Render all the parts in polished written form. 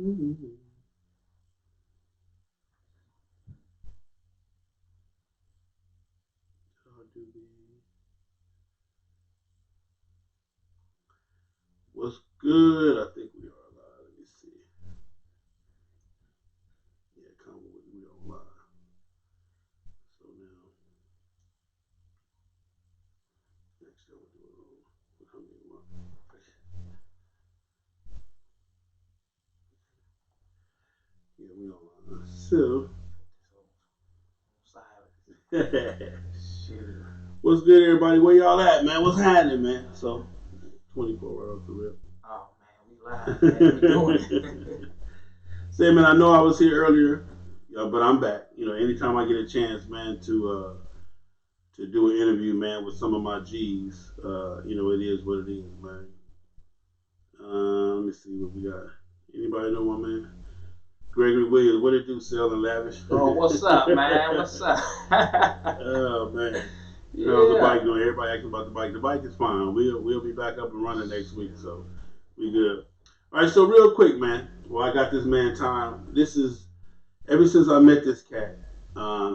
Mm-hmm. What's good? I think we are live. Let me see. Yeah, Convo, we are live. So now, next time we do it on. How many Yeah, we on live. So, what's good, everybody? Where y'all at, man? What's happening, man? So, 24 right off the rip. Oh man, we live, man. We doing it. Say, man, I know I was here earlier, but I'm back. You know, anytime I get a chance, man, to do an interview, man, with some of my G's, you know, it is what it is, man. Let me see what we got. Anybody know my man? Gregory Williams, what it do, Sell and Lavish? Oh, what's up, man? What's up? Oh man. Yeah. How's the bike doing? Everybody asking about the bike. The bike is fine. We'll be back up and running next week, so we good. All right, so real quick, man. Well, I got this man time. This is ever since I met this cat.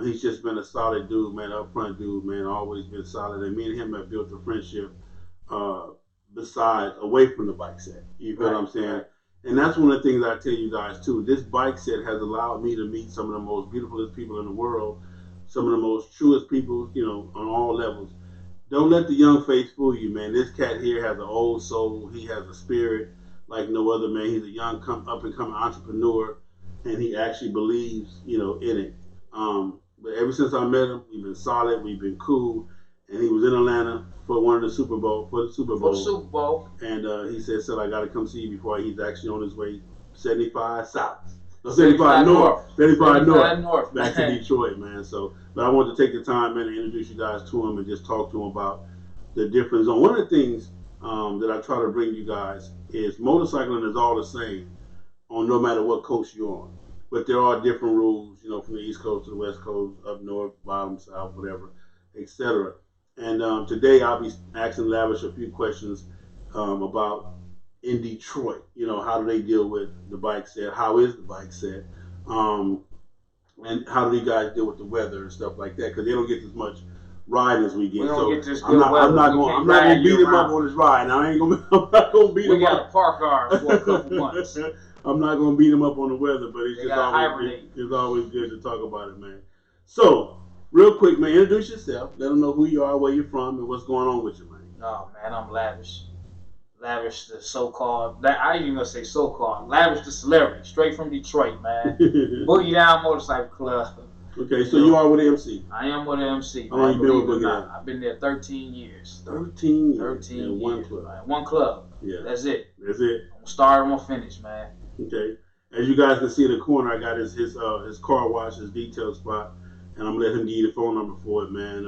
He's just been a solid dude, man. Upfront dude, man. Always been solid. And me and him have built a friendship. Uh, Besides, away from the bike set. You feel what I'm saying? Right. And that's one of the things I tell you guys too. This bike set has allowed me to meet some of the most beautifulest people in the world, some of the most truest people, you know, on all levels. Don't let the young face fool you, man. This cat here has an old soul. He has a spirit like no other, man. He's a young, up and coming entrepreneur, and he actually believes, you know, in it. But ever since I met him, we've been solid. We've been cool. And he was in Atlanta for one of the Super Bowl for the Super Bowl. And he said, I got to come see you before he's actually on his way 75 south. No, 75 north. 75 north. Back to Detroit, man. So, but I wanted to take the time, man, to introduce you guys to him and just talk to him about the difference. On one of the things that I try to bring you guys is motorcycling is all the same on no matter what coast you're on. But there are different rules, you know, from the East Coast to the West Coast, up north, bottom, south, whatever, etc. And today I'll be asking Lavish a few questions about in Detroit. You know, how do they deal with the bike set? How is the bike set? Um, and how do you guys deal with the weather and stuff like that? Because they don't get as much riding as we get. We don't get this I'm not going to beat him up on his ride. Now, I'm not going to beat him up. We got to park ours for a couple months. I'm not going to beat him up on the weather, but it's always good to talk about it, man. So, real quick, man, introduce yourself. Let them know who you are, where you're from, and what's going on with you, man. Oh, man, I'm Lavish. Lavish, the so-called, I ain't even going to say so-called, Lavish the celebrity, straight from Detroit, man. Boogie Down Motorcycle Club. Okay, so you are with MC. I am with MC. How long you been with Boogie Down? I've been there 13 years. 13 years? 13 years. One club. Man. One club. Yeah. That's it. I'm going to start, I'm going to finish, man. Okay. As you guys can see in the corner, I got his car wash, his detail spot, and I'm going to let him give you the phone number for it, man.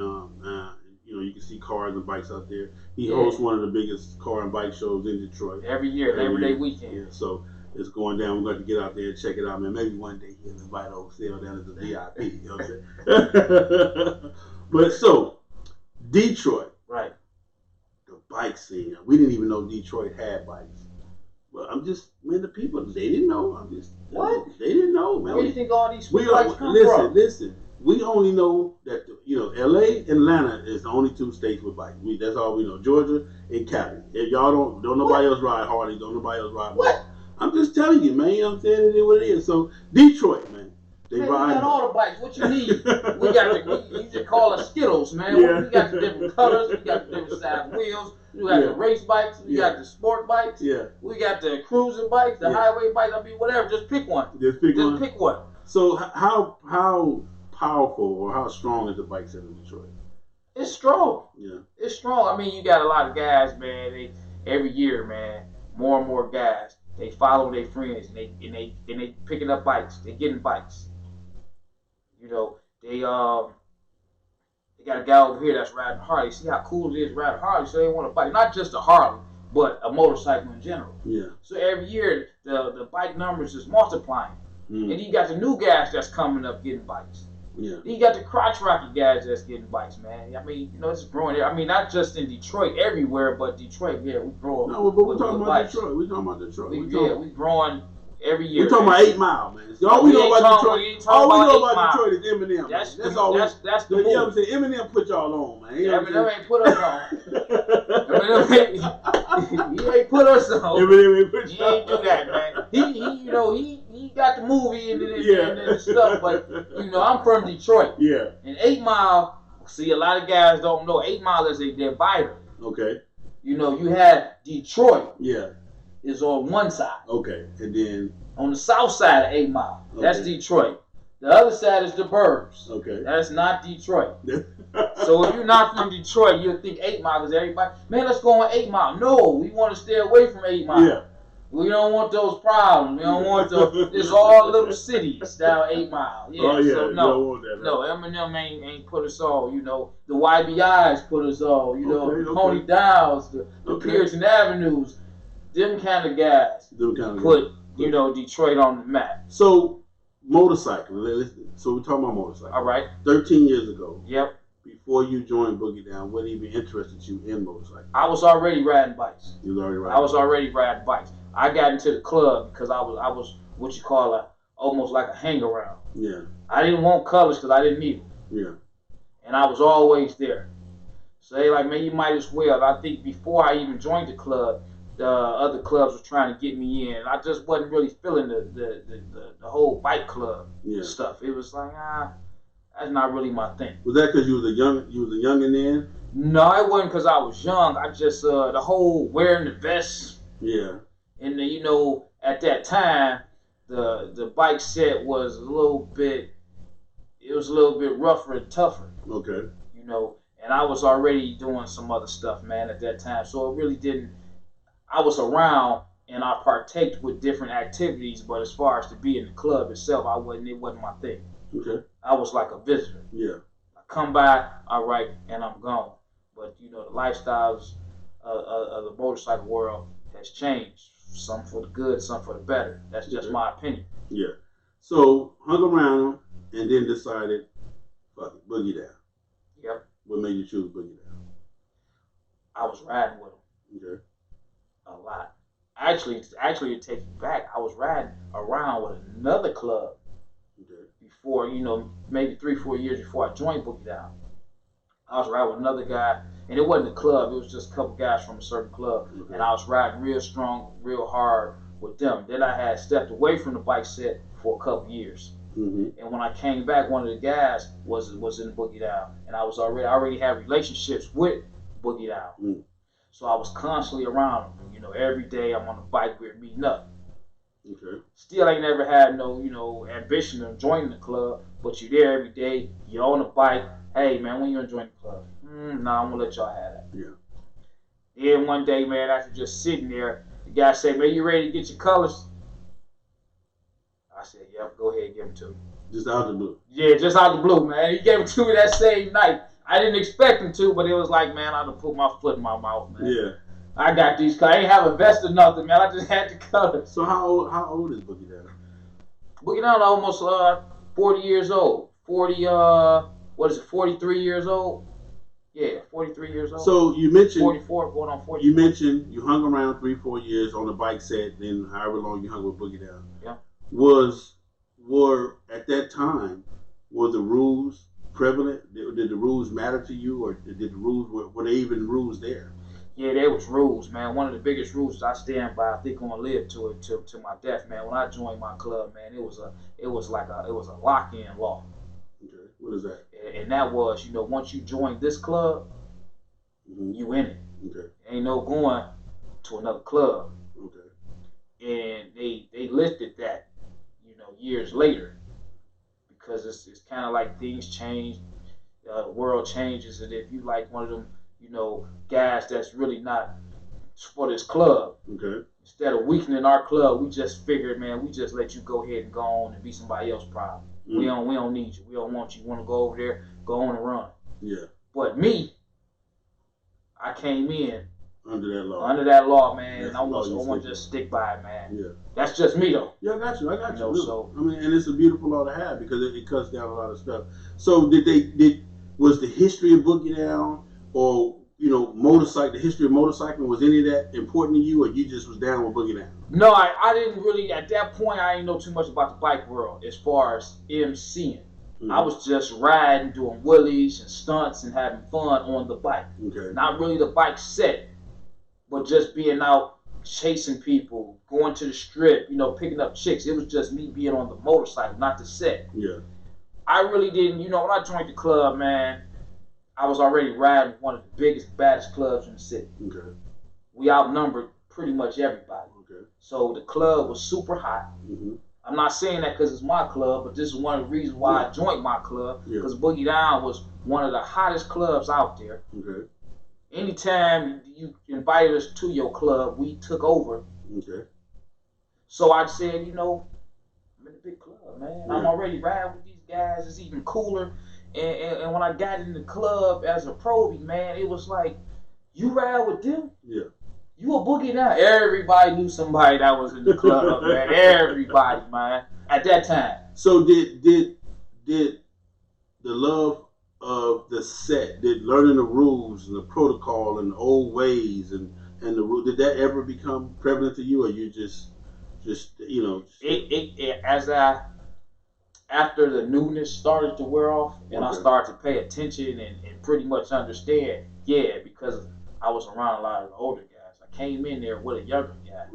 You know, you can see cars and bikes out there. He hosts one of the biggest car and bike shows in Detroit. Every year, Labor Day weekend. Yeah, so it's going down. We're going to get out there and check it out, man. Maybe one day he'll invite old Sale down as a VIP. You know what I'm saying? But so, Detroit. Right. The bike scene. We didn't even know Detroit had bikes. But I'm just, man, the people, they didn't know. What? They didn't know, man. Where do you think all these bikes come from? Listen. We only know that, you know, LA and Atlanta is the only two states with bikes. That's all we know. Georgia and Cali. If y'all don't nobody else ride Harley, don't nobody else ride what? I'm just telling you, man. You know what I'm saying? It is what it is. So, Detroit, man. They ride. We got all the bikes. What you need? You just call us Skittles, man. Yeah. We got the different colors. We got the different size wheels. We got the race bikes. We got the sport bikes. Yeah. We got the cruising bikes, the highway bikes. I mean, whatever. Just pick one. Just pick one. So how powerful or how strong is the bike set in Detroit? It's strong. Yeah. It's strong. I mean, you got a lot of guys, man. Every year, man, more and more guys. They follow their friends and they picking up bikes. They getting bikes. You know, they got a guy over here that's riding Harley. See how cool it is riding Harley. So they want a bike, not just a Harley, but a motorcycle in general. Yeah. So every year the bike numbers is multiplying. And you got the new guys that's coming up getting bikes. Yeah. You got the crotch rocket guys that's getting bikes, man. I mean, you know, it's growing there. I mean, not just in Detroit, everywhere, but Detroit, yeah, we growing. No, but we're talking about Detroit. We're talking about Detroit. We're growing Every year. We talking about 8 Mile, man. All we know about Detroit. All we know about Detroit is Eminem. That's all. That's the movie. You know what I'm saying? Eminem put y'all on, man. Eminem ain't put us on. Eminem he ain't put us on. Eminem ain't put y'all on. He ain't do that, man. He got the movie and the stuff, but I'm from Detroit. Yeah. And 8 Mile, see, a lot of guys don't know 8 Mile is a divider. Okay. You had Detroit. Yeah. Is on one side. Okay. And then on the south side of 8 Mile, that's Detroit. The other side is the burbs. Okay. That's not Detroit. So if you're not from Detroit, you'll think 8 Mile is everybody. Man, let's go on 8 Mile. No, we want to stay away from 8 Mile. Yeah. We don't want those problems. We don't want it's all little cities down 8 Mile. Yeah. Oh, yeah. So no, Eminem ain't put us all. The YBIs put us all. The Pony Downs, the Pearson Avenues, them kind of guys put Detroit on the map. So motorcycle. So we're talking about motorcycle. All right. 13 years ago. Yep. Before you joined Boogie Down, what even interested you in motorcycles? I was already riding bikes. You was already riding. I was already riding bikes. I got into the club because I was what you call almost like a hang around. Yeah. I didn't want colors because I didn't need them. Yeah. And I was always there. So they like, man, you might as well. I think before I even joined the club, the other clubs were trying to get me in. I just wasn't really feeling the whole bike club stuff. It was like, that's not really my thing. Was that because you was a youngin' then? No, it wasn't because I was young. I just the whole wearing the vest. Yeah. And at that time, the bike set was a little bit rougher and tougher. Okay. And I was already doing some other stuff, man, at that time. So it really didn't. I was around and I partaked with different activities, but as far as to be in the club itself, it wasn't my thing. Okay. I was like a visitor. Yeah. I come by, all right, and I'm gone. But the lifestyles of the motorcycle world has changed. Some for the good, some for the better. That's just my opinion. Yeah. So hung around and then decided, fuck it, Boogie Down. Yep. What made you choose Boogie Down? I was riding with him. Okay. A lot. Actually, to take you back, I was riding around with another club. Okay. Before, maybe 3-4 years before I joined Boogie Down. I was riding with another guy, and it wasn't a club, it was just a couple guys from a certain club. Okay. And I was riding real strong, real hard with them. Then I had stepped away from the bike set for a couple years. Mm-hmm. And when I came back, one of the guys was in Boogie Down, and I already had relationships with Boogie Down. Mm. So I was constantly around them. Every day I'm on the bike, we're meeting up. Okay. Still ain't never had no ambition of joining the club, but you're there every day, you're on the bike. Hey man, when you join the club? Nah, I'm gonna let y'all have that. Yeah. Then one day, man, after just sitting there, the guy said, man, you ready to get your colors? I said, yep, go ahead, give them to me. Just out the blue? Yeah, just out the blue, man. He gave it to me that same night. I didn't expect him to, but it was like, man, I had to put my foot in my mouth, man. Yeah. I got these colors. I ain't have a vest or nothing, man. I just had the colors. So how old is Boogie Down? Boogie Down almost 40 years old. 43 years old? Yeah, 43 years old. So you mentioned 44, going on 40. You mentioned you hung around 3-4 years on the bike set, then however long you hung with Boogie Down. Yeah. Were at that time, were the rules prevalent? Did the rules matter to you, or did the rules were there even rules there? Yeah, there was rules, man. One of the biggest rules I stand by, I think I'm gonna live to it to my death, man. When I joined my club, man, it was a lock-in law. Okay, what is that? And that was, once you join this club, you in it. Okay. Ain't no going to another club. Okay. And they lifted that, years later, because it's kind of like things change, the world changes, and if you like one of them, guys that's really not for this club. Okay. Instead of weakening our club, we just figured, man, we just let you go ahead and go on and be somebody else's problem. We don't need you. We don't want you. You want to go over there, go on and run. Yeah. But me, I came in under that law, man. And I want to just stick by it, man. Yeah. That's just me, though. Yeah, I got you. Really. So and it's a beautiful law to have because it cuts down a lot of stuff. So was the history of Boogie Down, or motorcycle, the history of motorcycling, was any of that important to you, or you just was down with Boogie Down? No, I didn't really, at that point, I didn't know too much about the bike world as far as MCing. Mm-hmm. I was just riding, doing wheelies and stunts and having fun on the bike. Okay. Not really the bike set, but just being out chasing people, going to the strip, picking up chicks. It was just me being on the motorcycle, not the set. Yeah. I really didn't, when I joined the club, man, I was already riding one of the biggest, baddest clubs in the city. Okay. We outnumbered pretty much everybody. Okay. So the club was super hot. Mm-hmm. I'm not saying that because it's my club, but this is one of the reasons why I joined my club. Because Boogie Down was one of the hottest clubs out there. Okay. Anytime you invited us to your club, we took over. Okay. So I said, I'm in a big club, man. Yeah. I'm already riding with these guys. It's even cooler. And when I got in the club as a probie, man, it was like, you ride with them? Yeah. You a Boogie Down? Everybody knew somebody that was in the club, man. Everybody, man. At that time. So did the love of the set, did learning the rules and the protocol and the old ways and the rule, did that ever become prevalent to you, or you just after the newness started to wear off and I started to pay attention and pretty much understand, because I was around a lot of the older guys. I came in there with a younger guy,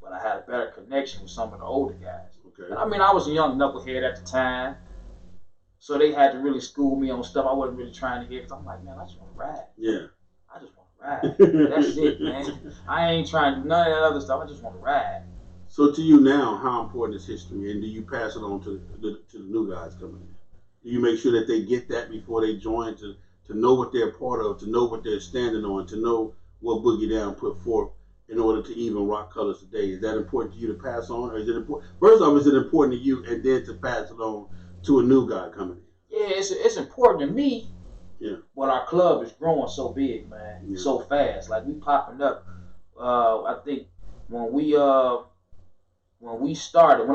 but I had a better connection with some of the older guys. Okay. And I was a young knucklehead at the time, so they had to really school me on stuff I wasn't really trying to hear, because I'm like, man, I just want to ride. Yeah. I just want to ride. That's it, man. I ain't trying to do none of that other stuff. I just want to ride. So to you now, how important is history, and do you pass it on to the new guys coming in? Do you make sure that they get that before they join, to know what they're part of, to know what they're standing on, to know what Boogie Down put forth in order to even rock colors today? Is that important to you to pass on, or is it important? First off, is it important to you, and then to pass it on to a new guy coming in? Yeah, it's important to me. Yeah. But our club is growing so big, man, so fast. Like, we popping up. I think when I started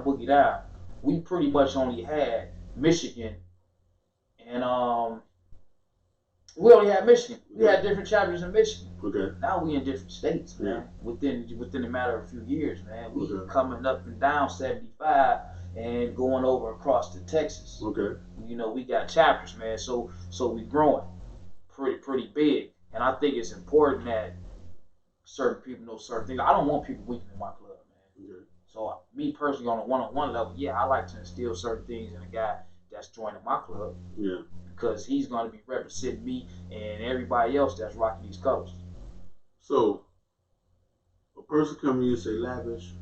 Boogie Down, we pretty much only had Michigan, and we only had Michigan. We had different chapters in Michigan. Okay. Now we in different states, man. Within a matter of a few years, man. We coming up and down 75 and going over across to Texas. Okay. We got chapters, man. So we growing pretty big, and I think it's important that certain people know certain things. I don't want people weakening my club, man. Okay. So me personally, on a one-on-one level, I like to instill certain things in a guy that's joining my club. Yeah. Because he's going to be representing me and everybody else that's rocking these colors. So a person come to you and say, Lavish,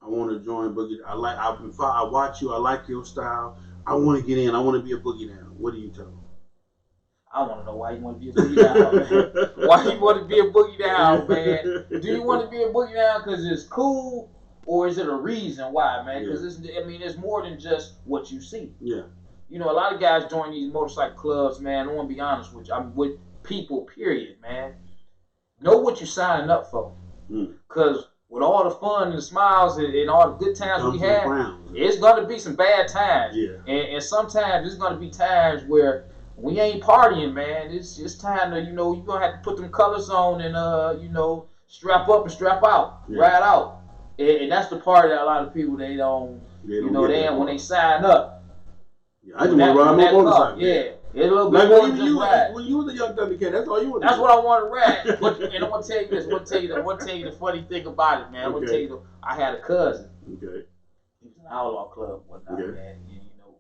I want to join Boogie. I watch you. I like your style. I want to get in. I want to be a Boogie Down. What do you tell them? I want to know why you want to be a Boogie Down, man. Why you want to be a Boogie Down, man? Do you want to be a Boogie Down because it's cool, or is it a reason why, man? Because it's more than just what you see. Yeah. A lot of guys join these motorcycle clubs, man. I want to be honest with you. I'm with people, period, man. Know what you're signing up for. Because with all the fun and the smiles and all the good times we have, it's going to be some bad times. Yeah. And sometimes it's going to be times where we ain't partying, man. It's time to, you're going to have to put them colors on and, strap up and strap out, ride out. And that's the part that a lot of people, they don't when they sign up. Yeah, I just want to ride my motorcycle. Yeah. It's a little bit more than just ride. When you was a young Thundercat, that's all you want to do. That's what I want to ride. And I'm going to tell you this. I'm going to tell you the funny thing about it, man. I'm going to tell you, I had a cousin. Okay. He was in an outlaw club and whatnot, man.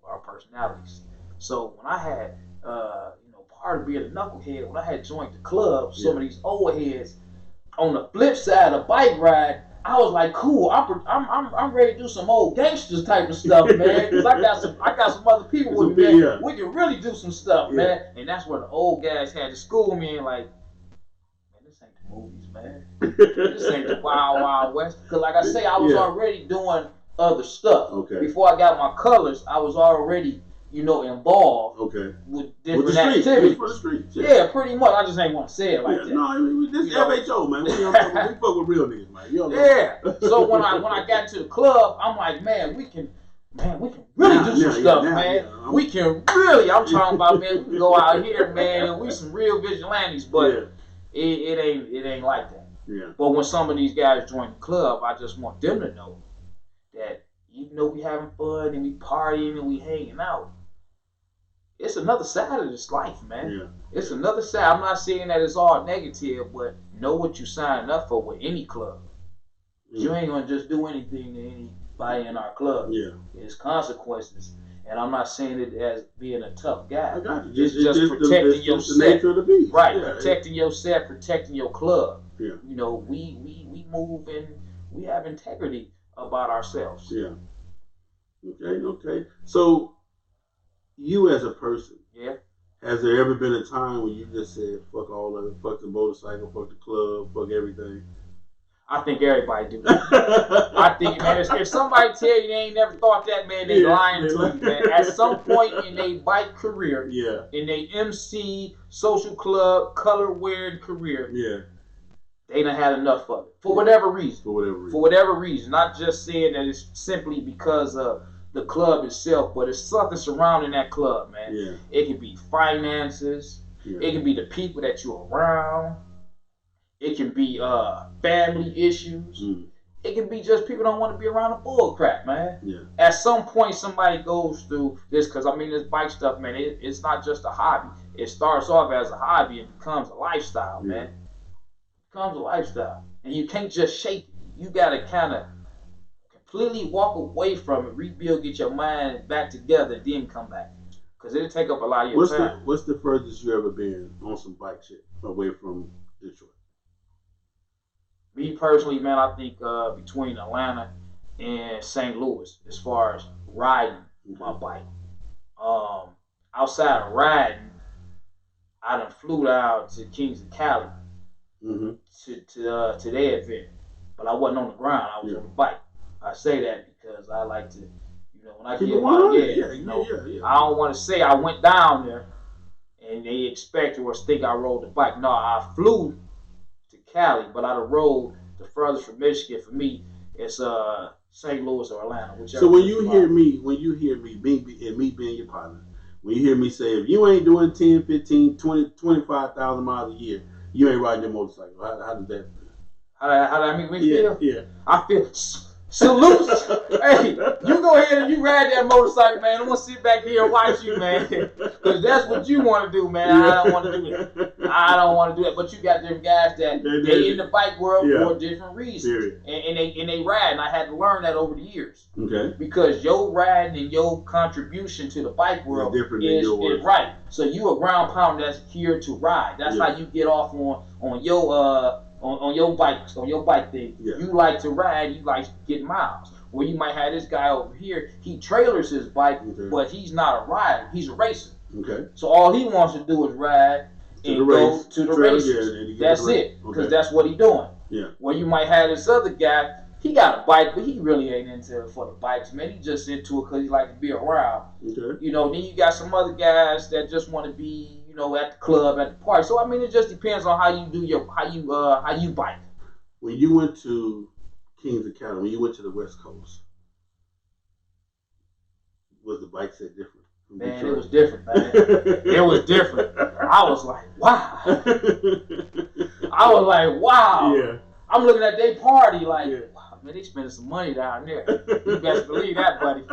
Our personalities. So when I had, part of being a knucklehead, when I had joined the club, some of these old heads, on the flip side of bike ride, I was like, cool. I'm ready to do some old gangsters type of stuff, man. Because I got some other people with me, man. Yeah. We can really do some stuff, man. And that's where the old guys had to school me and like, man, this ain't the movies, man. This ain't the Wild Wild West. Because like I say, I was already doing other stuff. Okay. Before I got my colors, I was already, involved with different activities. For the streets, yeah, pretty much. I just ain't want to say it like that. No, this is FHO, man. We fuck with real niggas, man. Yeah. So when I got into the club, I'm like, man, we can man, we can really do some stuff, man. We can really, I'm talking about, man, we can go out here, man, and we some real vigilantes, but it ain't like that. Yeah. But when some of these guys join the club, I just want them to know that even though we having fun and we partying and we hanging out, it's another side of this life, man. Yeah. It's another side. I'm not saying that it's all negative, but know what you signing up for with any club. You ain't gonna just do anything to anybody in our club. Yeah. There's consequences. And I'm not saying it as being a tough guy. I got you. It's just protecting your set. The nature of the beast. Right, protecting your set, protecting your club. Yeah. You know, we move and we have integrity about ourselves. Yeah. Okay. So, you as a person, has there ever been a time when you just said, fuck all of it, fuck the motorcycle, fuck the club, fuck everything? I think everybody do. I think, man, if somebody tell you they ain't never thought that, man, they lying to you, man. At some point in their bike career, in their MC, social club, color wearing career, they done had enough of it. For whatever reason. For whatever reason. Not just saying that it's simply because of the club itself, but it's something surrounding that club, man. Yeah. It can be finances. Yeah. It can be the people that you're around. It can be family issues. It can be just people don't want to be around the bull crap, man. Yeah. At some point, somebody goes through this, because, I mean, this bike stuff, man, it's not just a hobby. It starts off as a hobby and becomes a lifestyle, man. It becomes a lifestyle. And you can't just shake it. You got to kind of completely walk away from it, rebuild, get your mind back together, and then come back. Because it'll take up a lot of your time. What's the furthest you ever been on some bike shit away from Detroit? Me personally, man, I think between Atlanta and St. Louis, as far as riding my bike. Outside of riding, I done flew down to Kings of Cali to their event. But I wasn't on the ground, I was on the bike. I say that because I like to, you know, when I get out, I don't want to say I went down there and they expect or think I rode the bike. No, I flew to Cali, but I rode the furthest from Michigan. For me, it's St. Louis or Atlanta, whichever. So when you hear me, me being your partner, when you hear me say, if you ain't doing 10, 15, 20, 25,000 miles a year, you ain't riding your motorcycle. How does that feel? How that make me feel? Yeah. I feel salutes. Hey, you go ahead and you ride that motorcycle, man. I'm gonna sit back here and watch you, man, because that's what you want to do, man. I don't want to do that. I don't want to do that. But you got them guys that they in the bike world for different reasons, and they ride. And I had to learn that over the years. Okay. Because your riding and your contribution to the bike world is right. So you a ground pounder that's here to ride. That's how you get off on your on your bike thing. You like to ride, you like to get miles. Where you might have this guy over here, he trailers his bike, but he's not a rider, he's a racer. Okay. So all he wants to do is ride and go to the races. That's it, because that's what he's doing. Yeah. Where you might have this other guy, he got a bike, but he really ain't into it for the bikes, man. He just into it because he like to be around. Okay. You know, then you got some other guys that just want to be, you know, at the club, at the party. So I mean, it just depends on how you do how you bike. When you went to Kings of Cali, when you went to the West Coast, was the bike set different? Man, Detroit? It was different, man. It was different. I was like, wow. Yeah. I'm looking at their party like, wow, man, they spending some money down there. You best believe that, buddy.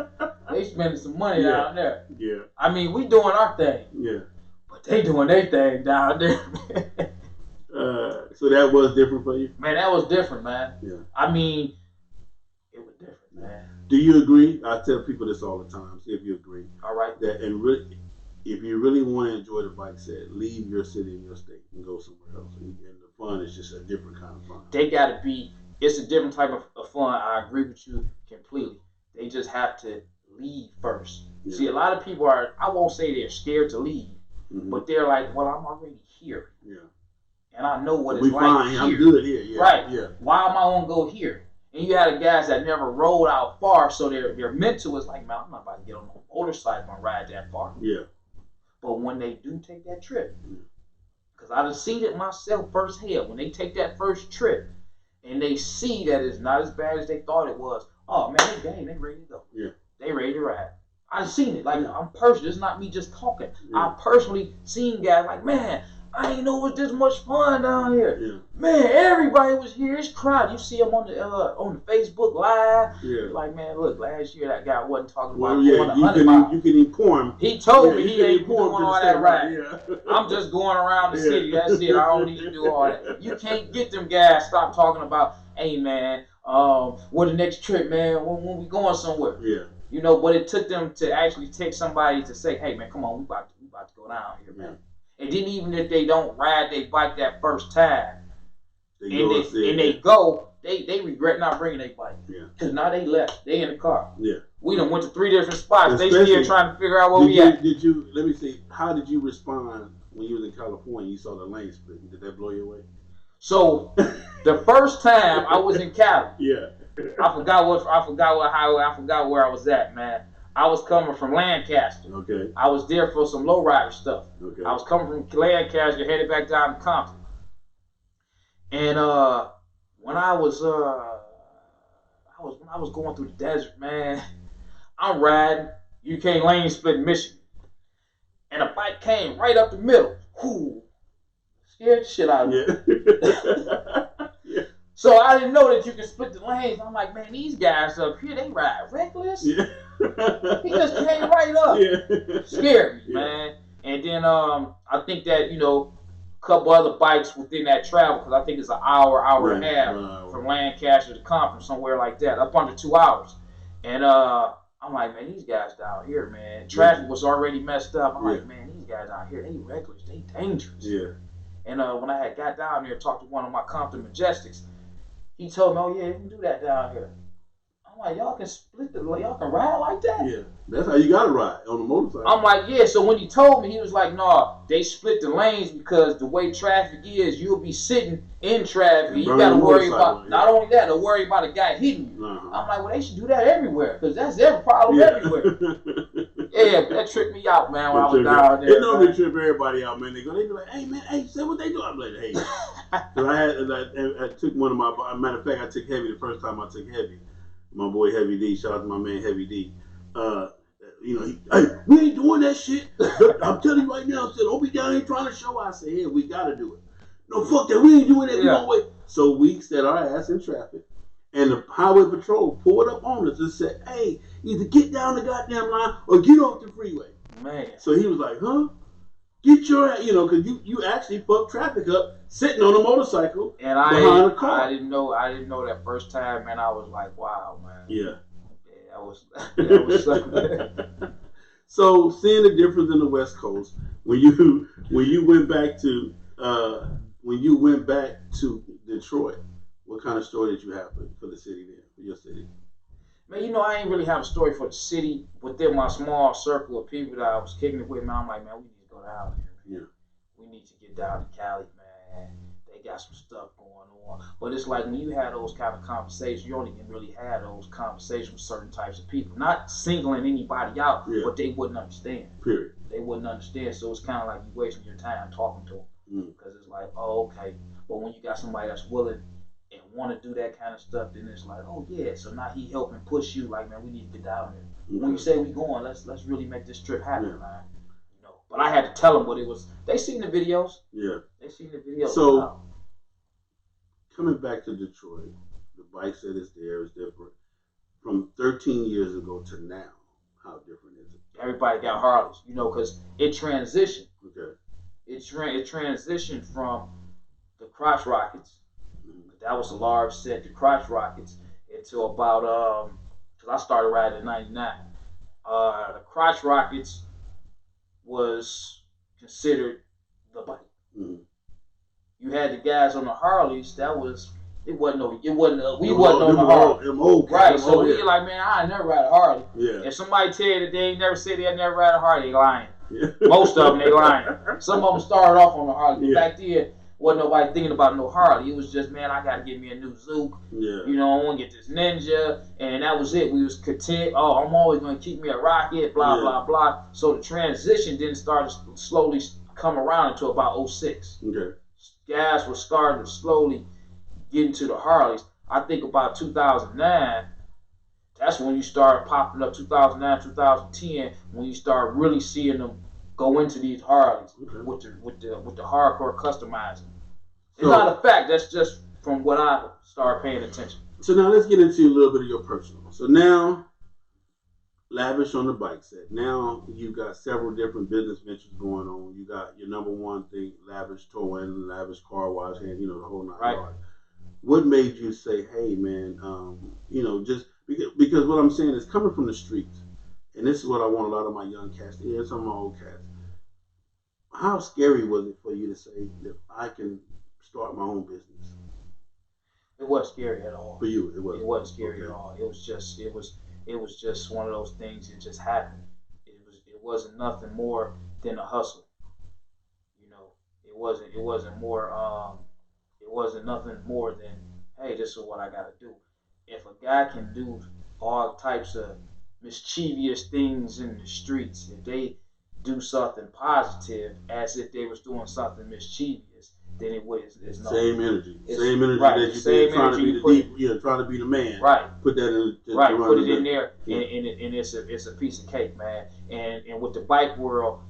They spending some money down there. Yeah. I mean, we doing our thing. Yeah. But they doing their thing down there. So that was different for you? Man, that was different, man. Yeah. I mean, it was different, man. Do you agree? I tell people this all the time, see if you agree. All right. That if you really want to enjoy the bike set, leave your city and your state and go somewhere else. And the fun is just a different kind of fun. They got to be, it's a different type of fun. I agree with you completely. They just have to leave first. Yeah. See, a lot of people are, I won't say they're scared to leave, but they're like, well, I'm already here. Yeah. And I know what it's like fine. Here. I'm good here. Yeah. Right. Yeah. Why am I going to go here? And you had the guys that never rolled out far, so their mental is like, man, I'm not about to get on a motorcycle and ride that far. Yeah. But when they do take that trip, because I done seen it myself firsthand, when they take that first trip and they see that it's not as bad as they thought it was, oh man, they game, they ready to go. Yeah. they ready to ride. I seen it. Like, I'm personally, it's not me just talking. Yeah. I personally seen guys like, man, I ain't know it was this much fun down here. Yeah. Man, everybody was here. It's crowded. You see them on the Facebook Live. Yeah. Like, man, look, last year that guy wasn't talking Well, about yeah, going 100 miles. you can inform. He told me you he can ain't inform doing to the all that state, right. Yeah. I'm just going around the Yeah. city. That's it. I don't need to do all that. You can't get them guys stop talking about, hey, man, where the next trip, man? When we going somewhere? Yeah. You know, but it took them to actually take somebody to say, hey, man, come on, we about to go down here, man. And then even if they don't ride their bike that first time, they regret not bringing their bike. Yeah. Because now they left. They in the car. Yeah. We done went to 3 different spots. They still trying to figure out where we at. Let me see, how did you respond when you was in California, you saw the lane split? Did that blow you away? So the first time I was in Cali. Yeah. I forgot where I was at, man. I was coming from Lancaster. Okay. I was there for some lowrider stuff. Okay. I was coming from Lancaster, headed back down to Compton. And when I was going through the desert, man, I'm riding. You can't lane split in Michigan, and a bike came right up the middle. Whoo, scared the shit out of me. Yeah. So I didn't know that you could split the lanes. I'm like, man, these guys up here, they ride reckless. Yeah. He just came right up. Yeah. Scared me, man. And then I think that, you know, a couple other bikes within that travel, because I think it's an hour and a half from Lancaster to Compton, somewhere like that, up under 2 hours. And I'm like, man, these guys down here, man, traffic was already messed up. I'm like, man, these guys down here, they reckless, they dangerous. Yeah. And when I had got down there and talked to one of my Compton Majestics, he told me, oh yeah, you can do that down here. I'm like, y'all can ride like that? Yeah, that's how you gotta ride, on a motorcycle. I'm like, yeah, so when he told me, he was like, no, they split the lanes because the way traffic is, you'll be sitting in traffic. You gotta worry about, not only that, to worry about a guy hitting you. Uh-huh. I'm like, well, they should do that everywhere, because that's every problem everywhere. Yeah, that tripped me out, man, when I was down there. It normally trip everybody out, man. They be like, hey, man, hey, say what they do. I'm like, hey. Because I took one of my, matter of fact, I took Heavy the first time I took Heavy. My boy Heavy D, shout out to my man Heavy D. You know, hey, we ain't doing that shit. I'm telling you right now, I said, don't be down here trying to show. I said, hey, we gotta do it. No, fuck that, we ain't doing that. We don't wait. So we set our ass in traffic, and the highway patrol pulled up on us and said, hey, either get down the goddamn line or get off the freeway. Man. So he was like, huh? Get your ass, you know, because you actually fucked traffic up sitting on a motorcycle and behind a car. I didn't know that first time, man. I was like, wow, man. Yeah. That was something. So seeing the difference in the West Coast, when you went back to Detroit, what kind of story did you have for the city there, for your city? Man, you know, I ain't really have a story for the city within my small circle of people that I was kicking it with, man. I'm like, man, we need to go down here, man. Yeah. We need to get down to Cali, man. They got some stuff going on. But it's like when you have those kind of conversations, you only can really have those conversations with certain types of people. Not singling anybody out, but they wouldn't understand. Period. They wouldn't understand. So it's kind of like you wasting your time talking to them. Because it's like, oh, okay. But when you got somebody that's willing and want to do that kind of stuff, then it's like, oh yeah, so now he helping push you, like, man, we need to get down there. When you say we going, let's really make this trip happen, man. You know, but I had to tell them what it was. They seen the videos. Yeah, they seen the videos. So coming back to Detroit, the bike set is there, is different from 13 years ago to now. How different is it? Everybody got Harleys, you know, because it transitioned. Okay. It transitioned from the crotch rockets. That was a large set, the crotch rockets, until about, because I started riding in 99. The crotch rockets was considered the bike. Mm-hmm. You had the guys on the Harleys, we wasn't on the Harley. Right, so we like, man, I ain't never ride a Harley. Yeah. If somebody tell you that they ain't never said they had never ride a Harley, they lying. Yeah. Most of them, they lying. Some of them started off on the Harley. Yeah. Back then, wasn't nobody thinking about no Harley. It was just, man, I got to get me a new Zook. Yeah. You know, I want to get this Ninja. And that was it. We was content. Oh, I'm always going to keep me a Rocket, blah, blah, blah. So the transition didn't start to slowly come around until about 06. Okay. Guys were starting to slowly get into the Harleys. I think about 2009, That's when you start popping up 2009, 2010, when you start really seeing them go into these Harleys with the hardcore customizing. It's not a fact. That's just from what I started paying attention. So now let's get into a little bit of your personal. So now, Lavish on the bike set. Now you got several different business ventures going on. You got your number one thing, Lavish Towing, Lavish Car Wash, and the whole nine yards. What made you say, hey man, just because what I'm saying is coming from the streets, and this is what I want a lot of my young cats to hear, some of my old cats. How scary was it for you to say that I can start my own business? It wasn't scary at all. For you, it wasn't. It wasn't scary at all. It was just one of those things. It just happened. It wasn't nothing more than a hustle. It wasn't more. It wasn't nothing more than, hey, this is what I gotta do. If a guy can do all types of mischievous things in the streets, if they do something positive as if they was doing something mischievous, then it's no same energy that you did trying to be the man. Right. Put that in. Put it in there, and it's a piece of cake, man. And with the bike world,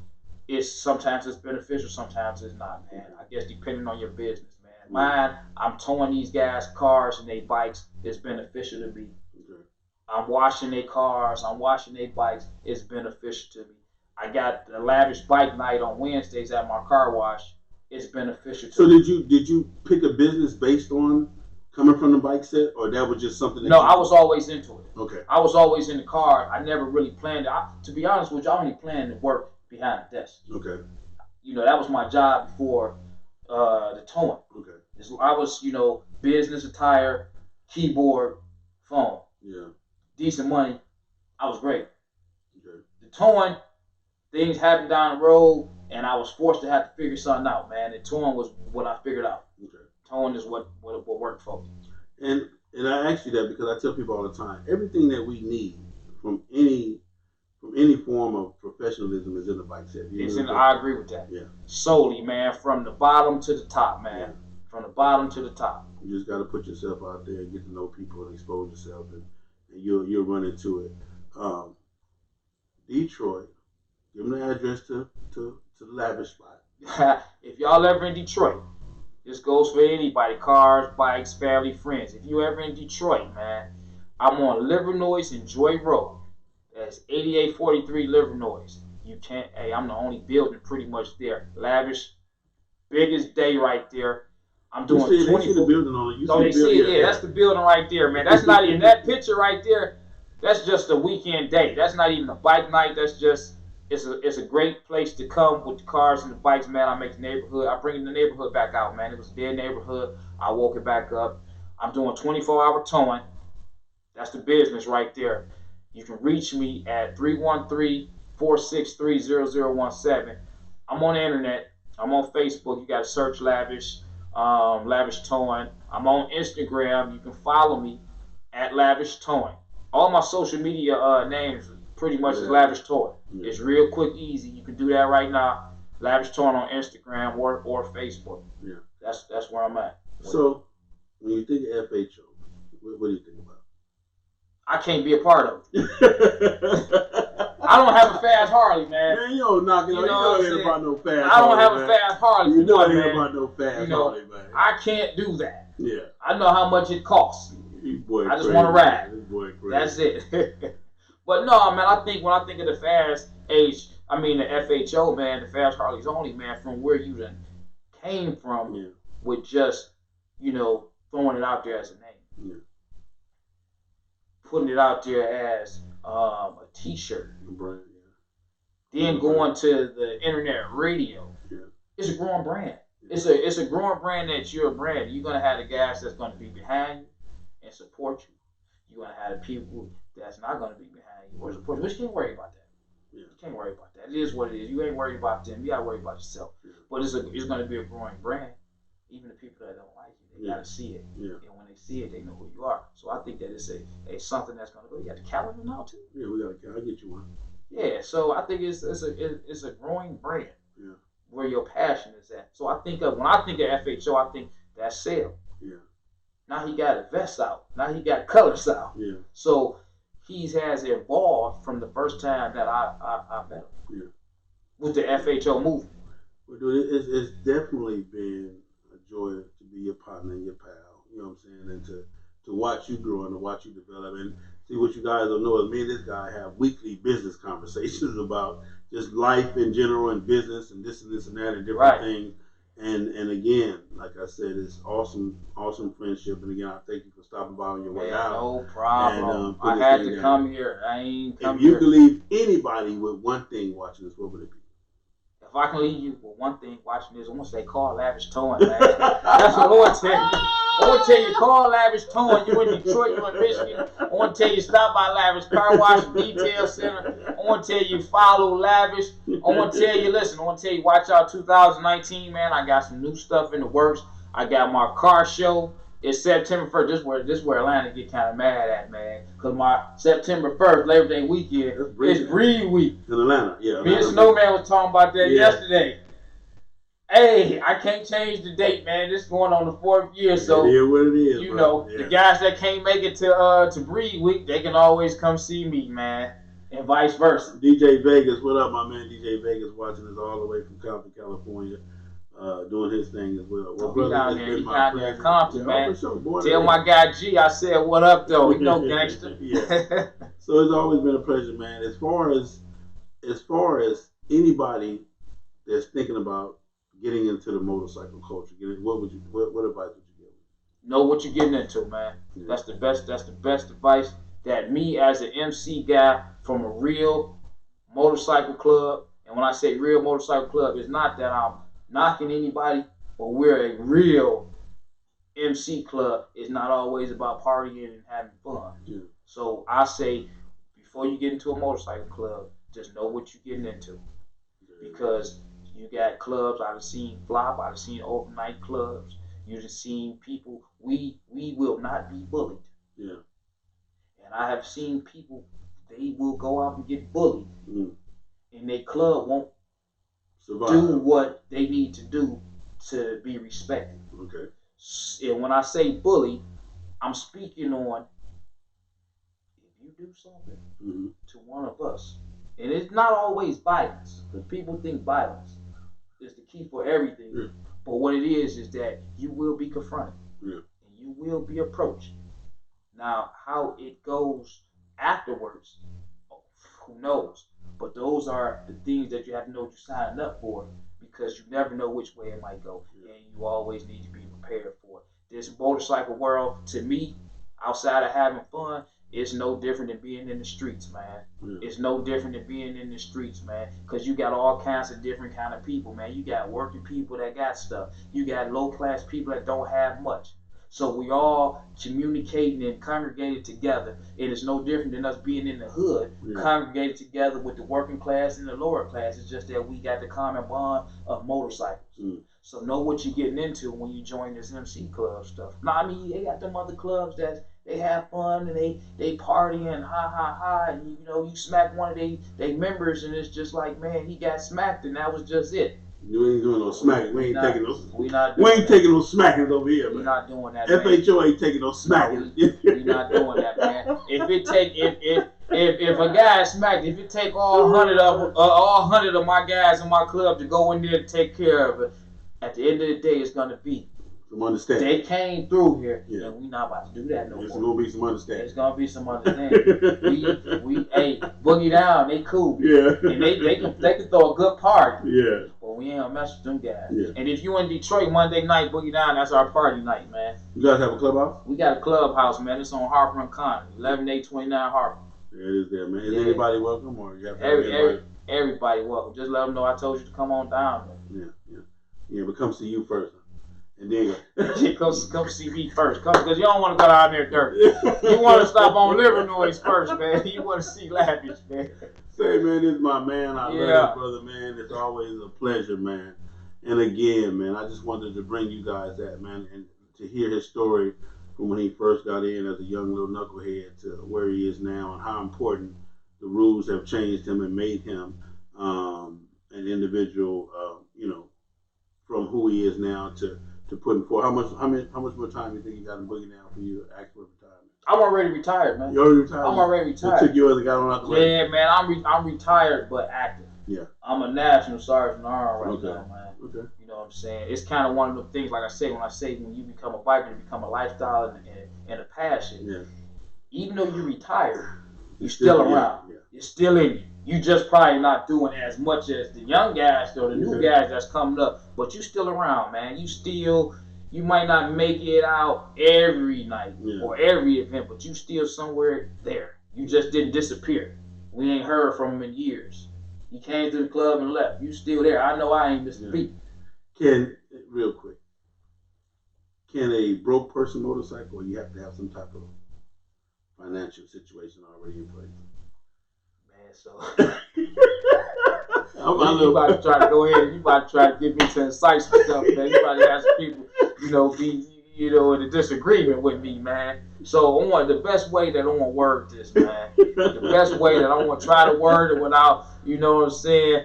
sometimes it's beneficial, sometimes it's not, man. I guess depending on your business, man. Mine, I'm towing these guys' cars and their bikes. It's beneficial to me. Okay. I'm washing their cars. I'm washing their bikes. It's beneficial to me. I got the Lavish Bike Night on Wednesdays at my car wash. It's beneficial to me. So did you pick a business based on coming from the bike set, or that was just something that I was always into it. Okay. I was always in the car. I never really planned it. To be honest with you, I only planned to work behind the desk. Okay. That was my job before the towing. Okay. I was, business attire, keyboard, phone. Yeah. Decent money. I was great. Okay. The towing, things happened down the road, and I was forced to have to figure something out, man. And towing was what I figured out. Okay. Towing is what worked for me. And I ask you that because I tell people all the time, everything that we need from any form of professionalism is in the bike set. I agree with that. Yeah. Solely, man, from the bottom to the top, man. Yeah. From the bottom to the top. You just got to put yourself out there and get to know people and expose yourself, and you'll run into it. Detroit, give them the address to the Lavish spot. If y'all ever in Detroit, this goes for anybody, cars, bikes, family, friends. If you ever in Detroit, man, I'm on Livernois and Joy Road. That's 8843 Livernois. I'm the only building pretty much there. Lavish, biggest day right there. I'm doing 24. They see the building on it. They see it. Yeah, that's the building right there, man. That's not even that picture right there. That's just a weekend day. That's not even a bike night. That's just it's a great place to come with the cars and the bikes, man. I make the neighborhood. I bring the neighborhood back out, man. It was a dead neighborhood. I woke it back up. I'm doing 24-hour towing. That's the business right there. You can reach me at 313-463-0017. I'm on the internet. I'm on Facebook. You got to search Lavish. Lavish Towing. I'm on Instagram. You can follow me at Lavish Towing. All my social media names pretty much is Lavish Towing. Yeah. It's real quick, easy. You can do that right now. Lavish Towing on Instagram or Facebook. Yeah, that's where I'm at. So when you think of FHO, what do you think about? I can't be a part of it. I don't have a fast Harley, man. Man, you don't knock it. You know ain't about no fast Harley. I don't have a fast Harley. You know ain't about no fast Harley, man. I can't do that. Yeah. I know how much it costs. I just want to ride. That's it. But no, man, when I think of the fast age, the FHO, man, the fast Harleys only, man, from where you done came from with just, throwing it out there as a name. Yeah. Putting it out there as a t-shirt. Brand, Then going to the internet radio. Yeah. It's a growing brand. It's a growing brand that you're a brand. You're going to have the guys that's going to be behind you and support you. You're going to have the people that's not going to be behind you or support you. But you can't worry about that. Yeah. You can't worry about that. It is what it is. You ain't worried about them. You got to worry about yourself. Yeah. But it's going to be a growing brand. Even the people that don't like you, they got to see it. Yeah. And when they see it, they know who you are. So I think that it's a something that's going to go. You got the calendar now, too? Yeah, we got a calendar. I'll get you one. Yeah, so I think it's a growing brand. Yeah. Where your passion is at. So when I think of FHO, I think that's sale. Yeah. Now he got a vest out. Now he got colors out. Yeah. So he has evolved from the first time that I met him. Yeah. With the FHO movement. Well, dude, it's definitely been a joy to be your partner and your pal. You know what I'm saying? And to watch you grow and to watch you develop. And see, what you guys don't know is me and this guy have weekly business conversations about just life in general and business and this and that and different things. And again, like I said, it's awesome friendship. And again, I thank you for stopping by on your way out. No problem. And, I had to come here. I ain't come here. If you could leave anybody with one thing watching this, what would it be? If I can leave you with one thing watching this, I want to say Carl Lavish Towing, man. That's what I want to tell you. I want to tell you, Carl Lavish Towing. You in Detroit, you in Michigan. I want to tell you, stop by Lavish Car Wash Detail Center. I want to tell you, follow Lavish. I want to tell you, listen, I want to tell you, watch out 2019, man. I got some new stuff in the works. I got my car show. It's September 1st. This is where Atlanta get kind of mad at, man. Because my September 1st, Labor Day weekend, it's Breed Week. In Atlanta, yeah. Me and Snowman was talking about that yesterday. Hey, I can't change the date, man. This is going on the 4th year, so it is what it is, you know, the guys that can't make it to Breed Week, they can always come see me, man, and vice versa. DJ Vegas, what up, my man? DJ Vegas watching us all the way from Compton, California. Doing his thing as well. Well, he down there in Compton, man. Sure, boy, tell my guy G I said what up though. He no gangster. Yeah. So it's always been a pleasure, man. As far as anybody that's thinking about getting into the motorcycle culture, what advice would you give? Know what you're getting into, man. Yeah. That's the best advice that me as an MC guy from a real motorcycle club, and when I say real motorcycle club, it's not that I'm knocking anybody, but we're a real MC club. It's not always about partying and having fun. Yeah. So I say, before you get into a motorcycle club, just know what you're getting into. Yeah. Because you got clubs, I've seen flop, I've seen overnight clubs, you've seen people, we will not be bullied. Yeah. And I have seen people, they will go out and get bullied, and their club won't do what they need to do to be respected. Okay. And when I say bully, I'm speaking on if you do something to one of us, and it's not always violence, because people think violence is the key for everything. Yeah. But what it is that you will be confronted, and you will be approached. Now, how it goes afterwards, who knows? But those are the things that you have to know what you're signing up for, because you never know which way it might go, and you always need to be prepared for it. This motorcycle world, to me, outside of having fun, it's no different than being in the streets, man. It's no different than being in the streets, man, because you got all kinds of different kind of people, man. You got working people that got stuff. You got low-class people that don't have much. So we all communicating and congregated together. It is no different than us being in the hood, congregated together with the working class and the lower class. It's just that we got the common bond of motorcycles. So know what you're getting into when you join this MC club stuff. Now, I mean, they got them other clubs that they have fun and they party and ha, and you know, you smack one of they members and it's just like, man, he got smacked and that was just it. You ain't doing no smacking. We ain't taking no smacking over here, man. We not doing that, FHO ain't taking no smacking. We not doing that, man. If a guy is smacked, if it take all 100 of my guys in my club to go in there to take care of it, at the end of the day, it's gonna be some understanding. They came through here, and we not about to do that no more. There's gonna be some understanding. There's gonna be some understanding. we hey, Boogie Down, they cool. Yeah. And they can throw a good party. Yeah. But we ain't gonna mess with them guys. Yeah. And if you in Detroit Monday night, Boogie Down, that's our party night, man. You guys have a clubhouse? We got a clubhouse, man. It's on Harper and Conner, 11829 Harper. Yeah, it is there, man. Is anybody welcome, or you have to everybody welcome. Just let them know I told you to come on down, man. Yeah, but come see you first. And then come see me first, because you don't want to go down there dirty. You want to stop on Liver Noise first, man. You want to see Lavish, man. Say, man, this is my man. I love you, brother, man. It's always a pleasure, man. And again, man, I just wanted to bring you guys that, man, and to hear his story from when he first got in as a young little knucklehead to where he is now, and how important the rules have changed him and made him an individual, from who he is now to putting forth. How much more time do you think you got in Boogie Down for you to ask for retirement? I'm already retired, man. You already retired? I'm already retired. It took yours and got on out the way? Yeah, man. I'm retired but active. Yeah. I'm a national sergeant arm right Okay. now, man. Okay. You know what I'm saying? It's kind of one of the things, like I say, when you become a biker, it become a lifestyle and a passion. Yeah. Even though you're retired, you're still around. Yeah. You're still in you. You just probably not doing as much as the young guys or the new guys that's coming up, but you still around, man. You might not make it out every night or every event, but you still somewhere there. You just didn't disappear. We ain't heard from him in years. He came to the club and left. You still there. I know I ain't missed a beat. Real quick, can a broke person motorcycle, or you have to have some type of financial situation already in place? Man, so you about to try to go ahead. You about to try to get me to incite some stuff, man. You about to have some people, be in a disagreement with me, man. So the best way that I want to word this, man. The best way that I want to try to word it without,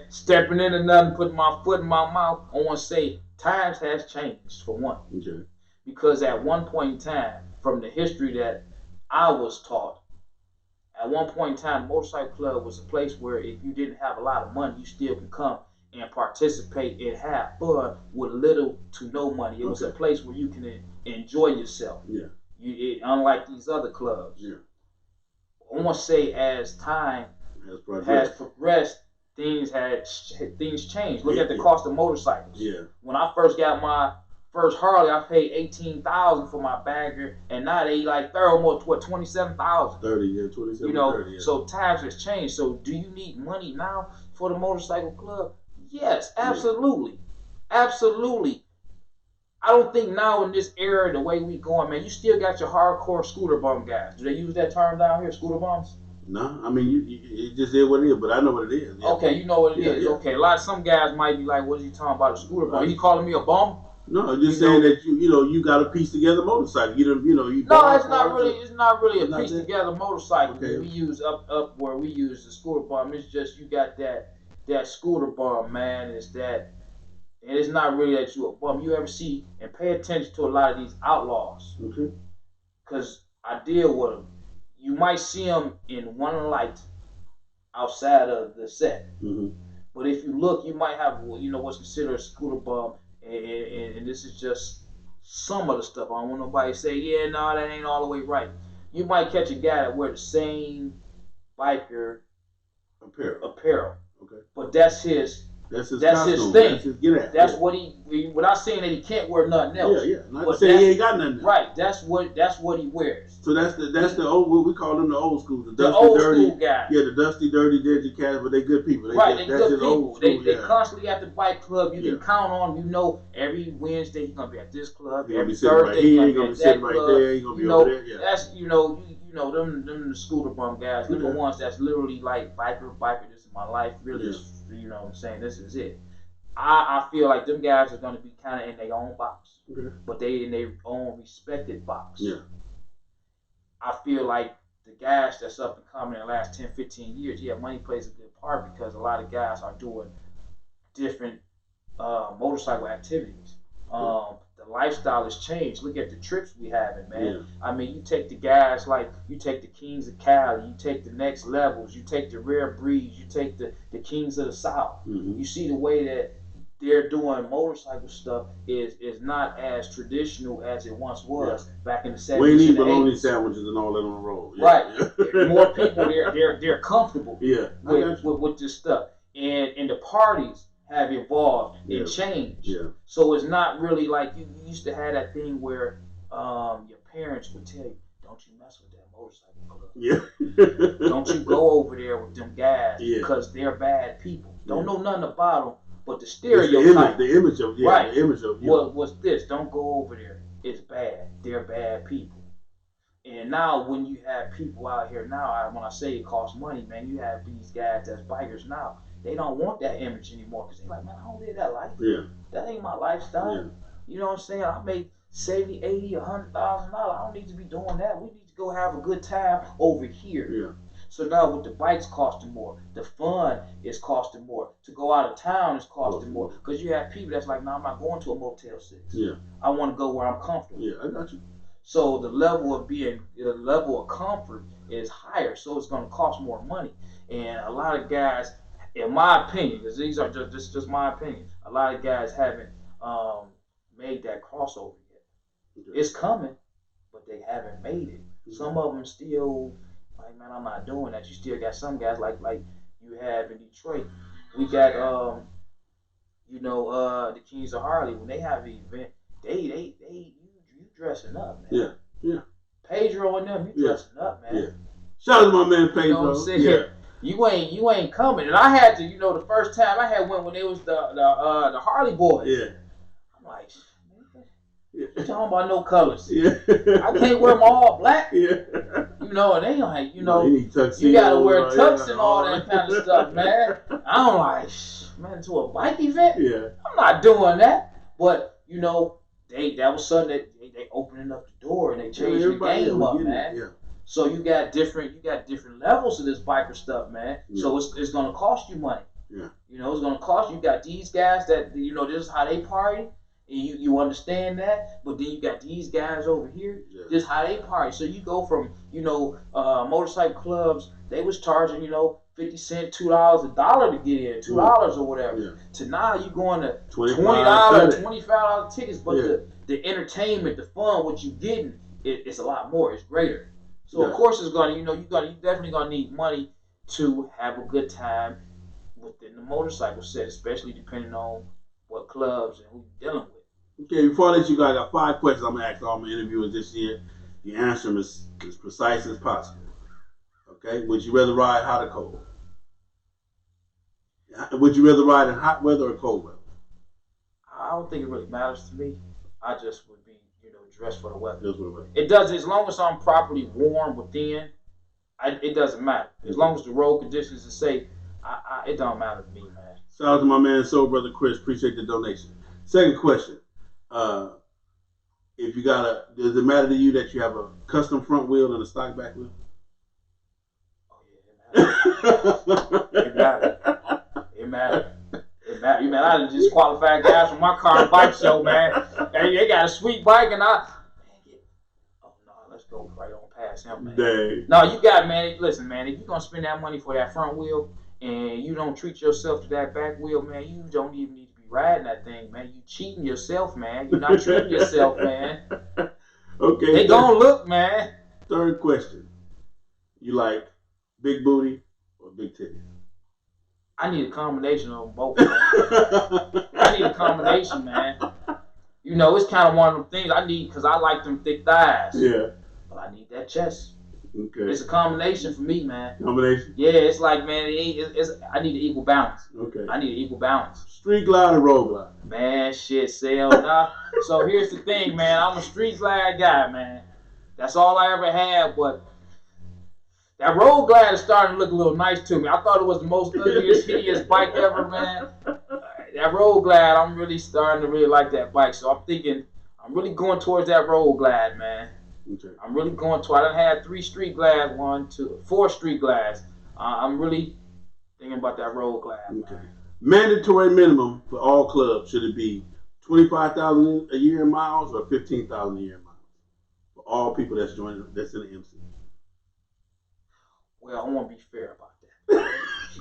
stepping into nothing, putting my foot in my mouth. I want to say times has changed for one. Okay. Because at one point in time, from the history that I was taught, at one point in time, the motorcycle club was a place where if you didn't have a lot of money, you still can come and participate and have fun with little to no money. It was a place where you can enjoy yourself. Yeah. Unlike these other clubs. Yeah. I want to say as time has progressed, things changed. Look at the cost of motorcycles. Yeah. When I first got my first Harley, I paid $18,000 for my bagger, and now they like almost $27,000. 27. So times has changed. So do you need money now for the motorcycle club? Yes, absolutely, absolutely. I don't think now in this era, the way we going, man, you still got your hardcore scooter bum guys. Do they use that term down here, scooter bums? No, I mean, it just is what it is, but I know what it is. Yeah. Okay, you know what it is. Yeah. Okay, some guys might be like, what is he talking about, a scooter bum? He calling me a bum? No, just saying that you got a piece together motorcycle. No, it's not really a piece together motorcycle. Okay. We use up where we use the scooter bum. It's just you got that scooter bum, man. It's that. And it's not really that you a bum. You ever see and pay attention to a lot of these outlaws. Okay. Because I deal with them. You might see them in one light outside of the set. Mm-hmm. But if you look, you might have what's considered a scooter bum. And this is just some of the stuff. I don't want nobody to say, yeah, no, that ain't all the way right. You might catch a guy that wear the same biker apparel. Okay. But that's his thing. That's what without saying that he can't wear nothing else. Yeah. Not saying he ain't got nothing else. Right. That's what he wears. So that's the old, what we call them, the old school, the dusty, old dirty school guys. Yeah, the dusty, dirty, dingy cats, but they good people. They good people. They constantly at the bike club. You can count on them. Every Wednesday he's gonna be at this club. Every Thursday he's gonna be at that club. There. He's gonna be over there. Yeah. That's them the scooter bum guys. They're the ones that's literally like biker. This is my life. Really, you know what I'm saying. This is it. I feel like them guys are gonna be kind of in their own box, but they in their own respected box. Yeah. I feel like the guys that's up and coming in the last 10, 15 years, money plays a good part because a lot of guys are doing different motorcycle activities. The lifestyle has changed. Look at the trips we having, man. Yeah. I mean, you take the guys you take the Kings of Cali, you take the Next Levels, you take the Rare Breeds, you take the Kings of the South. Mm-hmm. You see the way that they're doing motorcycle stuff is not as traditional as it once was back in the 70s. We need bologna sandwiches and all that on the road. Yeah. Right. More people they're comfortable with this stuff. And the parties have evolved and changed. Yeah. So it's not really like you used to have that thing where your parents would tell you, don't you mess with that motorcycle club. Yeah. Don't you go over there with them guys because they're bad people. Don't know nothing about them. But the stereotype, the image of what's this? Don't go over there. It's bad. They're bad people. And now when you have people out here now, when I say it costs money, man, you have these guys that's bikers now. They don't want that image anymore because they're like, man, I don't live that life. Yeah. That ain't my lifestyle. Yeah. You know what I'm saying? I make $70,000, $80,000, $100,000. I don't need to be doing that. We need to go have a good time over here. Yeah. So now with the bikes costing more, the fun is costing more. To go out of town is costing more. Because you have people that's like, no, I'm not going to a Motel 6. Yeah. I want to go where I'm comfortable. Yeah, I got you. So the level of comfort is higher. So it's going to cost more money. And a lot of guys, in my opinion, because these are just my opinion, a lot of guys haven't made that crossover yet. Okay. It's coming, but they haven't made it. Some of them still like, man, I'm not doing that. You still got some guys like you have in Detroit. We got the Kings of Harley, when they have an event, you dressing up, man. Yeah. Pedro and them, you dressing up, man. Yeah. Shout out to my man Pedro. You know what I'm saying? Yeah. You ain't coming. And I had to, the first time I had went when it was the Harley Boys. Yeah. I'm like, you talking about no colors. Yeah. I can't wear them all black. Yeah. And they like, you gotta wear tux and all that kind of stuff, man. I'm like, man, to a bike event? Yeah. I'm not doing that. But, that was something that they opening up the door and they changed the game up, man. Yeah. So you got different levels of this biker stuff, man. Yeah. So it's gonna cost you money. Yeah. It's gonna cost you. You got these guys that this is how they party. And you understand that, but then you got these guys over here. Yeah. This how they party. So you go from motorcycle clubs. They was charging 50 cents, $2, $1 to get in, $2 or whatever. Yeah. To now you going to $20, $25 tickets. But the entertainment, the fun, what you getting, it's a lot more. It's greater. So of course it's gonna you definitely gonna need money to have a good time within the motorcycle set, especially depending on what clubs and who you're dealing with. Okay, before I let you go, I got 5 questions I'm going to ask all my interviewers this year. You answer them as precise as possible. Okay? Would you rather ride hot or cold? Would you rather ride in hot weather or cold weather? I don't think it really matters to me. I just would be, dressed for the weather. Just for the weather. It does, as long as I'm properly warm within, it doesn't matter. As long as the road conditions are safe, it don't matter to me, man. Shout out to my man, Soul Brother Chris. Appreciate the donation. Second question. If you does it matter to you that you have a custom front wheel and a stock back wheel? Oh yeah, it matters. It matters. You man, I done just qualified guys from my car and bike show, man. They got a sweet bike and let's go right on past him, man. Dang. No, you got, man. Listen, man, if you're gonna spend that money for that front wheel and you don't treat yourself to that back wheel, man, you don't even need riding that thing, man. You cheating yourself, man. You're not treating yourself, man. Okay. They gonna look, man. Third question. You like big booty or big titties? I need a combination of them both, man. I need a combination, man. It's kind of one of them things I need because I like them thick thighs. Yeah. But I need that chest. Okay. It's a combination for me, man. Combination? Yeah, it's like, man, I need an equal balance. Okay. I need an equal balance. Street glide or road glide? Man, shit, sell. Nah. So here's the thing, man. I'm a street glide guy, man. That's all I ever had, but that road glide is starting to look a little nice to me. I thought it was the most ugliest, hideous bike ever, man. That road glide, I'm really starting to really like that bike. So I'm thinking, I'm really going towards that road glide, man. Okay. I'm really going to. I done had 3 street glides, 4 street glides. I'm really thinking about that road glide. Okay. Man. Mandatory minimum for all clubs, should it be 25,000 a year in miles or 15,000 a year in miles for all people that's joining, that's in the MC? Well, I want to be fair about that.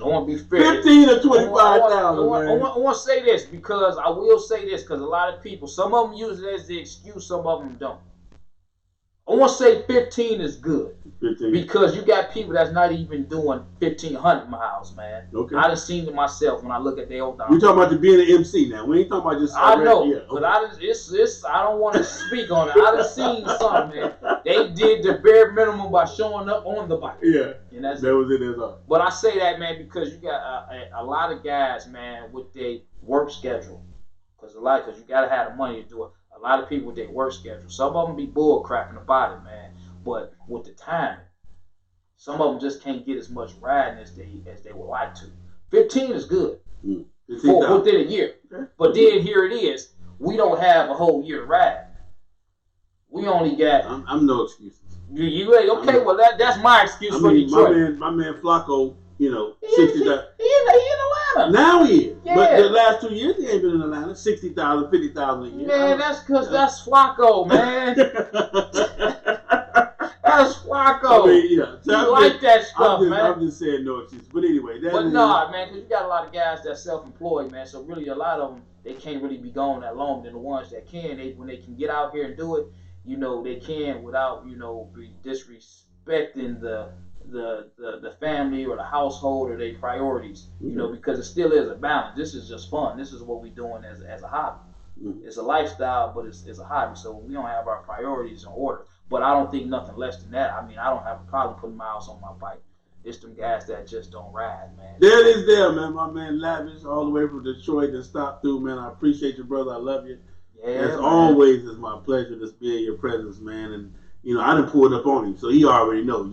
I want to be fair. 15 or 25,000. I want to say this because I will say this because a lot of people, some of them use it as the excuse, some of them don't. I want to say 15 is good. 15. Because you got people that's not even doing 1,500 miles, man. Okay. I done seen it myself when I look at their old We talking about being an MC now. We ain't talking about just. I know, yeah, okay. but I don't want to speak on it. I done seen something, man. They did the bare minimum by showing up on the bike. Yeah. And that was it as well. But I say that, man, because you got a lot of guys, man, with their work schedule. Because you got to have the money to do it. A lot of people with their work schedule. Some of them be bull crapping about it, man. But with the time, some of them just can't get as much riding as they would like to. 15 is good for within a year. Okay. But then here it is. We don't have a whole year to ride. We only got. I'm no excuses. You okay? Well, that's my excuse for Detroit. My man Flacco. 60,000. He in Atlanta. Now he is. Yeah. But the last 2 years, he ain't been in Atlanta. 60,000, 50,000 a year. Man, that's because that's Flacco, man. like that stuff, man. I'm just saying no excuses. But anyway, but nah, man, because you got a lot of guys that's self-employed, man. So really, a lot of them, they can't really be gone that long. Than the ones that can, when they can get out here and do it, they can without, be disrespecting the family or the household or their priorities. Because it still is a balance. This is just fun. This is what we're doing as a hobby. It's a lifestyle, but it's a hobby. So we don't have our priorities in order. But I don't think nothing less than that. I mean, I don't have a problem putting miles on my bike. It's them guys that just don't ride, man. There it is there, man. My man Lavish, all the way from Detroit to stop through, man. I appreciate you, brother. I love you. Yeah, as always, it's my pleasure to be in your presence, man. And, I done pulled up on him, so he already knows.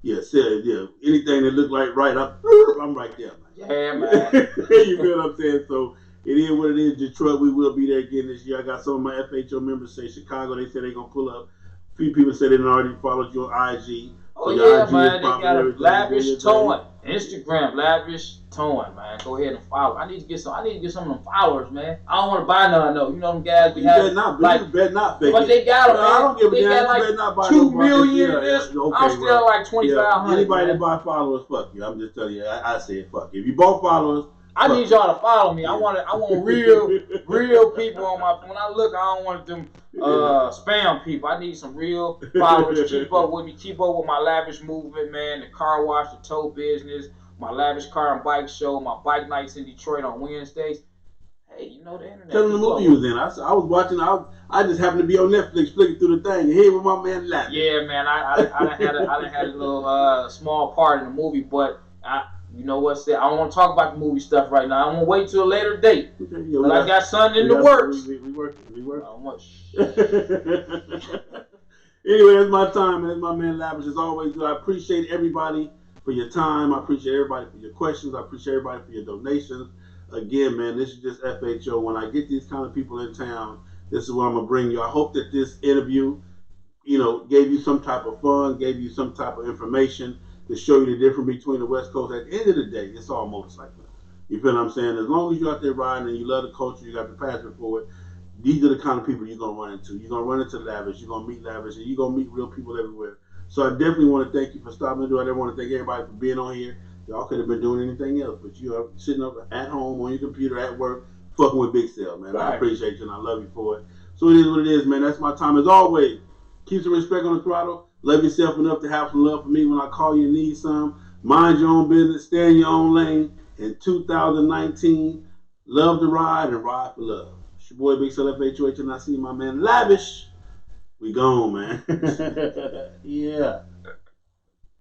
Anything that look like right, I'm right there, man. Yeah, man. You feel what I'm saying? So, it is what it is. Detroit, we will be there again this year. I got some of my FHO members say Chicago. They said they're going to pull up. A few people said they already followed you on IG. Oh, yeah, IG man. They got a Lavish Towing. Instagram, Lavish Towing, man. Go ahead and follow. I need to get some of them followers, man. I don't want to buy none, though. You know them guys we have. You better not, but they got them, man. I don't give a damn. They got like 2 million in this. Okay, I'm still like 2,500. Anybody that buy followers, fuck you. I'm just telling you. I said fuck you. If you bought followers, I need y'all to follow me. I want real people on my. When I look, I don't want them spam people. I need some real followers. Keep up with me. Keep up with my lavish movement, man. The car wash, the tow business, my lavish car and bike show, my bike nights in Detroit on Wednesdays. Hey, the internet. Tell them the movie you was in. I was watching. I just happened to be on Netflix flicking through the thing. And here with my man Lavish. Yeah, man. I done had a little small part in the movie, but you know what? I don't want to talk about the movie stuff right now. I'm going to wait till a later date. Okay, but I got something in the works. We working. Anyway, that's my time. That's my man Lavish. As always, I appreciate everybody for your time. I appreciate everybody for your questions. I appreciate everybody for your donations. Again, man, this is just FHO. When I get these kind of people in town, this is what I'm going to bring you. I hope that this interview, gave you some type of fun, gave you some type of information to show you the difference between the West Coast. At the end of the day, it's all motorcycling. You feel what I'm saying? As long as you're out there riding and you love the culture, you got the passion for it, these are the kind of people you're going to run into. You're going to run into Lavish, you're going to meet Lavish, and you're going to meet real people everywhere. So I definitely want to thank you for stopping to do it. I definitely want to thank everybody for being on here. Y'all could have been doing anything else, but you are sitting up at home on your computer at work, fucking with Big Cell, man. Right. I appreciate you and I love you for it. So it is what it is, man. That's my time. As always, keep some respect on the throttle. Love yourself enough to have some love for me when I call you and need some. Mind your own business, stay in your own lane. In 2019, love to ride and ride for love. It's your boy Big Cell FHO'S and I see my man Lavish. We gone, man. Yeah.